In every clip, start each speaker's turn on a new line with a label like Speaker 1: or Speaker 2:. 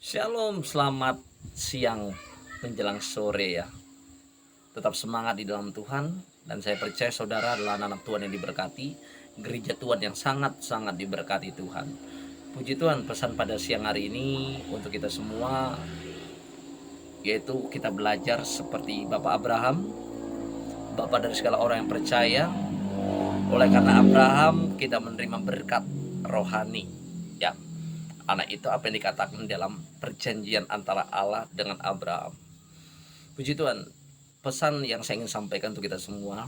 Speaker 1: Shalom, selamat siang menjelang sore ya. Tetap semangat di dalam Tuhan dan saya percaya saudara adalah anak Tuhan yang diberkati, gereja Tuhan yang sangat-sangat diberkati Tuhan. Puji Tuhan, pesan pada siang hari ini untuk kita semua yaitu kita belajar seperti Bapak Abraham, Bapak dari segala orang yang percaya. Oleh karena Abraham kita menerima berkat rohani. Ya, anak itu apa yang dikatakan dalam perjanjian antara Allah dengan Abraham. Puji Tuhan, pesan yang saya ingin sampaikan untuk kita semua,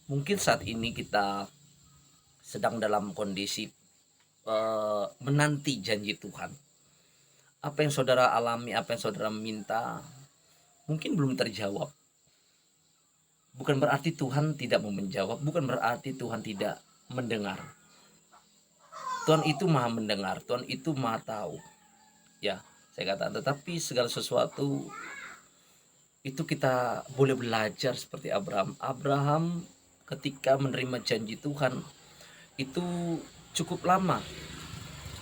Speaker 1: mungkin saat ini kita sedang dalam kondisi menanti janji Tuhan. Apa yang saudara alami, apa yang saudara minta, mungkin belum terjawab. Bukan berarti Tuhan tidak mau menjawab, bukan berarti Tuhan tidak mendengar. Tuhan itu maha mendengar, Tuhan itu maha tahu. Ya, saya katakan, tetapi segala sesuatu itu kita boleh belajar seperti Abraham. Abraham ketika menerima janji Tuhan itu cukup lama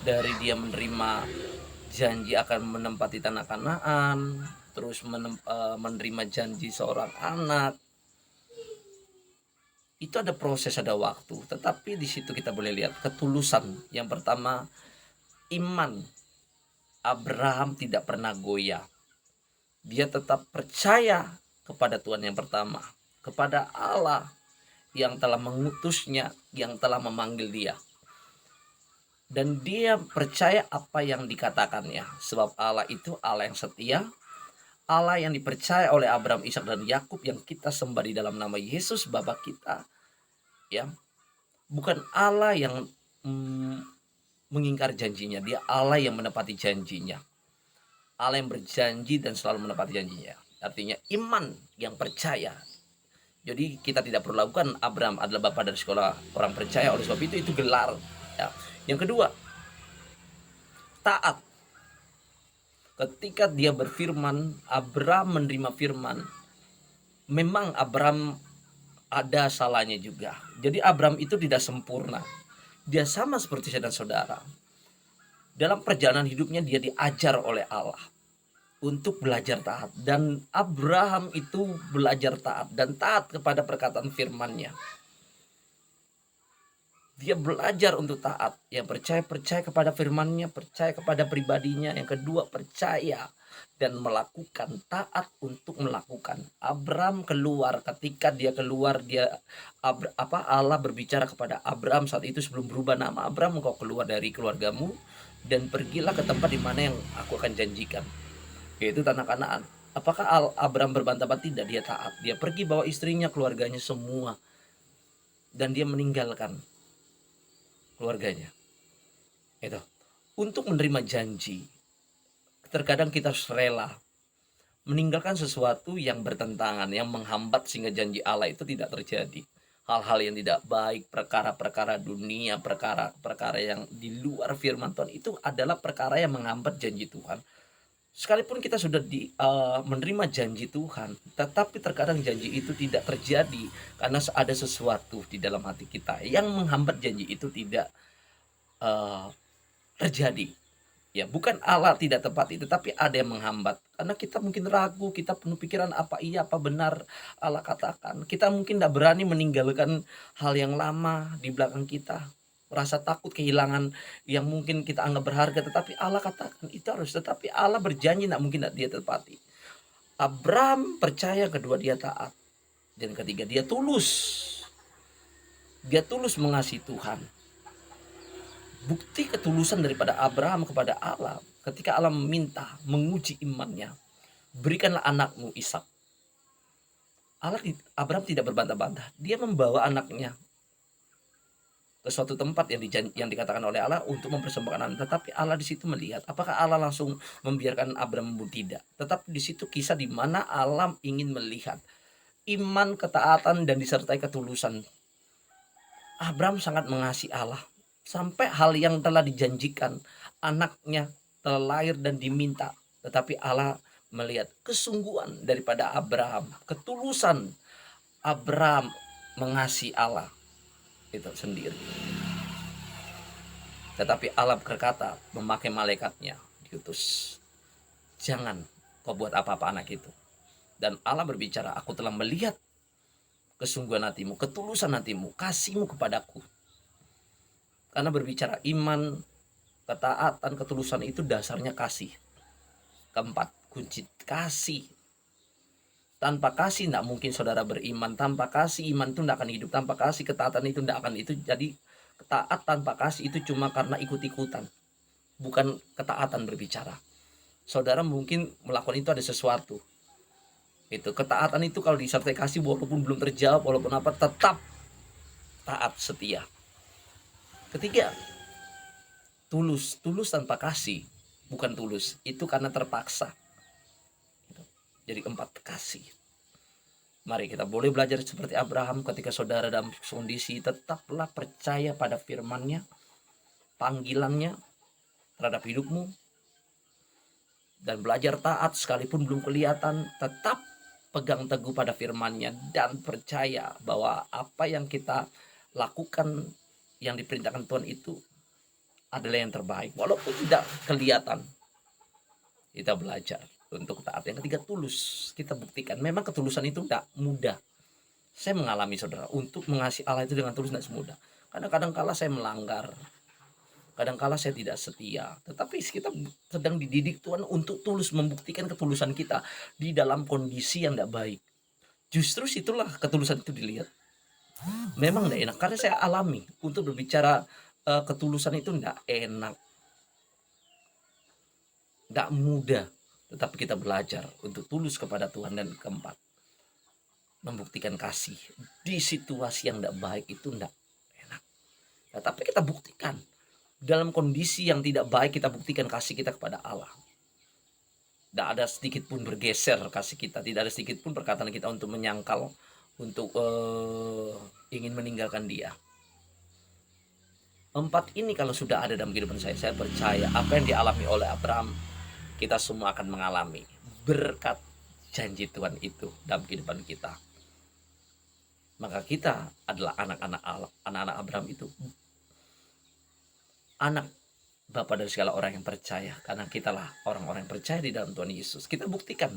Speaker 1: dari dia menerima janji akan menempati tanah Kanaan, terus menerima janji seorang anak. Itu ada proses, ada waktu, tetapi di situ kita boleh lihat ketulusan. Yang pertama, iman Abraham tidak pernah goyah. Dia tetap percaya kepada Tuhan yang pertama, kepada Allah yang telah mengutusnya, yang telah memanggil dia. Dan dia percaya apa yang dikatakannya, sebab Allah itu Allah yang setia, Allah yang dipercaya oleh Abraham, Ishak dan Yakub yang kita sembah di dalam nama Yesus Bapa kita. Ya, bukan Allah yang mengingkar janjinya, dia Allah yang menepati janjinya. Allah yang berjanji dan selalu menepati janjinya. Artinya iman yang percaya. Jadi kita tidak perlu lakukan Abraham adalah bapak dari sekolah orang percaya, oleh sebab itu gelar. Ya. Yang kedua, taat. Ketika dia berfirman, Abraham menerima firman. Memang Abraham ada salahnya juga. Jadi Abraham itu tidak sempurna. Dia sama seperti saya dan saudara. Dalam perjalanan hidupnya dia diajar oleh Allah untuk belajar taat. Dan Abraham itu belajar taat dan taat kepada perkataan firman-Nya. Dia belajar untuk taat. Yang percaya kepada firman-Nya, percaya kepada pribadinya. Yang kedua, percaya dan melakukan, taat untuk melakukan. Abraham keluar, ketika dia keluar, Allah berbicara kepada Abraham saat itu sebelum berubah nama. Abraham, engkau keluar dari keluargamu dan pergilah ke tempat di mana yang aku akan janjikan, yaitu tanah Kanaan. Apakah Abraham berbantah-bantah? Tidak, dia taat. Dia pergi bawa istrinya, keluarganya semua, dan dia meninggalkan keluarganya. Itu untuk menerima janji. Terkadang kita harus rela meninggalkan sesuatu yang bertentangan, yang menghambat sehingga janji Allah itu tidak terjadi. Hal-hal yang tidak baik, perkara-perkara dunia, perkara-perkara yang di luar firman Tuhan itu adalah perkara yang menghambat janji Tuhan. Sekalipun kita sudah menerima janji Tuhan, tetapi terkadang janji itu tidak terjadi karena ada sesuatu di dalam hati kita yang menghambat janji itu tidak terjadi. Ya, bukan Allah tidak tepati, tetapi ada yang menghambat. Karena kita mungkin ragu, kita penuh pikiran apa iya, apa benar Allah katakan. Kita mungkin tidak berani meninggalkan hal yang lama di belakang kita. Rasa takut kehilangan yang mungkin kita anggap berharga, tetapi Allah katakan itu harus. Tetapi Allah berjanji tidak mungkin dia tepati. Abraham percaya, kedua dia taat. Dan ketiga dia tulus. Dia tulus mengasihi Tuhan. Bukti ketulusan daripada Abraham kepada Allah ketika Allah meminta, menguji imannya, berikanlah anakmu Ishak. Abraham tidak berbantah-bantah, dia membawa anaknya ke suatu tempat yang dikatakan oleh Allah untuk mempersembahkan anak. Tetapi Allah di situ melihat, apakah Allah langsung membiarkan Abraham membunuh? Tidak. Tetapi di situ kisah di mana Allah ingin melihat iman, ketaatan dan disertai ketulusan. Abraham sangat mengasihi Allah. Sampai hal yang telah dijanjikan, anaknya telah lahir dan diminta, tetapi Allah melihat kesungguhan daripada Abraham, ketulusan Abraham mengasihi Allah itu sendiri. Tetapi Allah berkata, memakai malaikatnya, diutus. Jangan kau buat apa-apa anak itu. Dan Allah berbicara, aku telah melihat kesungguhan hatimu, ketulusan hatimu, kasihmu kepadaku. Karena berbicara iman, ketaatan, ketulusan itu dasarnya kasih. Keempat, kunci kasih. Tanpa kasih tidak mungkin saudara beriman. Tanpa kasih iman itu tidak akan hidup. Tanpa kasih ketaatan itu tidak akan itu. Jadi taat tanpa kasih itu cuma karena ikut-ikutan. Bukan ketaatan berbicara. Saudara mungkin melakukan itu ada sesuatu. Itu ketaatan itu kalau disertai kasih walaupun belum terjawab, walaupun apa, tetap taat setia. Ketiga, tulus tanpa kasih bukan tulus, itu karena terpaksa. Jadi 4, kasih. Mari kita boleh belajar seperti Abraham ketika saudara dalam kondisi, tetaplah percaya pada firman-Nya, panggilannya terhadap hidupmu, dan belajar taat sekalipun belum kelihatan. Tetap pegang teguh pada firman-Nya dan percaya bahwa apa yang kita lakukan, yang diperintahkan Tuhan itu adalah yang terbaik walaupun tidak kelihatan. Kita belajar untuk taat. Yang ketiga, tulus. Kita buktikan. Memang ketulusan itu tidak mudah. Saya mengalami saudara, untuk mengasihi Allah itu dengan tulus tidak semudah. Kadang-kadang kala saya melanggar, kadang-kala saya tidak setia, tetapi kita sedang dididik Tuhan untuk tulus, membuktikan ketulusan kita di dalam kondisi yang tidak baik. Justru situlah ketulusan itu dilihat. Memang tidak enak, karena saya alami untuk berbicara ketulusan itu tidak enak, tidak mudah, tetapi kita belajar untuk tulus kepada Tuhan. Dan keempat, membuktikan kasih di situasi yang tidak baik itu tidak enak, tetapi kita buktikan. Dalam kondisi yang tidak baik kita buktikan kasih kita kepada Allah. Tidak ada sedikit pun bergeser kasih kita, tidak ada sedikit pun perkataan kita untuk menyangkal, untuk ingin meninggalkan Dia. 4 ini kalau sudah ada dalam kehidupan saya percaya apa yang dialami oleh Abraham, kita semua akan mengalami berkat janji Tuhan itu dalam kehidupan kita. Maka kita adalah anak-anak Abraham itu, anak Bapa dari segala orang yang percaya, karena kitalah orang-orang yang percaya di dalam Tuhan Yesus. Kita buktikan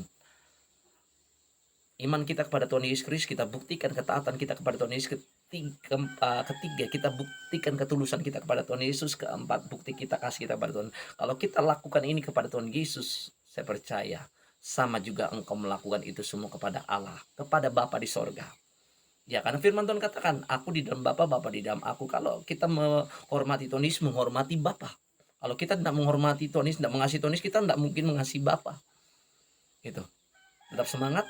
Speaker 1: iman kita kepada Tuhan Yesus Kristus, kita buktikan ketaatan kita kepada Tuhan Yesus. Ketiga, kita buktikan ketulusan kita kepada Tuhan Yesus. Keempat, bukti kita kasih kita kepada Tuhan. Kalau kita lakukan ini kepada Tuhan Yesus, saya percaya sama juga engkau melakukan itu semua kepada Allah, kepada Bapa di sorga. Ya, karena firman Tuhan katakan, aku di dalam Bapa, Bapa di dalam aku. Kalau kita menghormati Tuhan Yesus, menghormati Bapa. Kalau kita tidak menghormati Tuhan Yesus, tidak mengasihi Tuhan Yesus, kita tidak mungkin mengasihi Bapa. Gitu. Tetap semangat.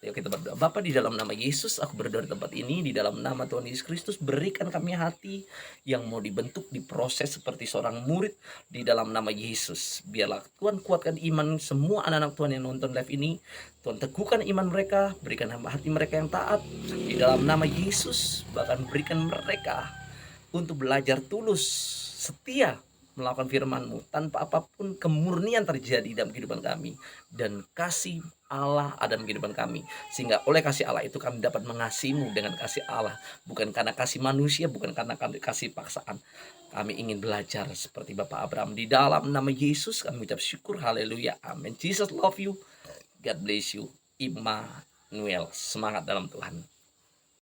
Speaker 1: Yuk kita berdoa. Bapa, di dalam nama Yesus, aku berdoa di tempat ini, di dalam nama Tuhan Yesus Kristus, berikan kami hati yang mau dibentuk, diproses seperti seorang murid di dalam nama Yesus. Biarlah Tuhan kuatkan iman semua anak-anak Tuhan yang nonton live ini. Tuhan teguhkan iman mereka, berikan hati mereka yang taat di dalam nama Yesus. Bahkan berikan mereka untuk belajar tulus, setia melakukan firman-Mu tanpa apapun kemurnian terjadi dalam kehidupan kami, dan kasih Allah ada dalam kehidupan kami, sehingga oleh kasih Allah itu kami dapat mengasihi-Mu dengan kasih Allah, bukan karena kasih manusia, bukan karena kasih paksaan. Kami ingin belajar seperti Bapak Abraham. Di dalam nama Yesus kami ucap syukur, haleluya, amin. Jesus love you, God bless you, Immanuel. Semangat dalam Tuhan.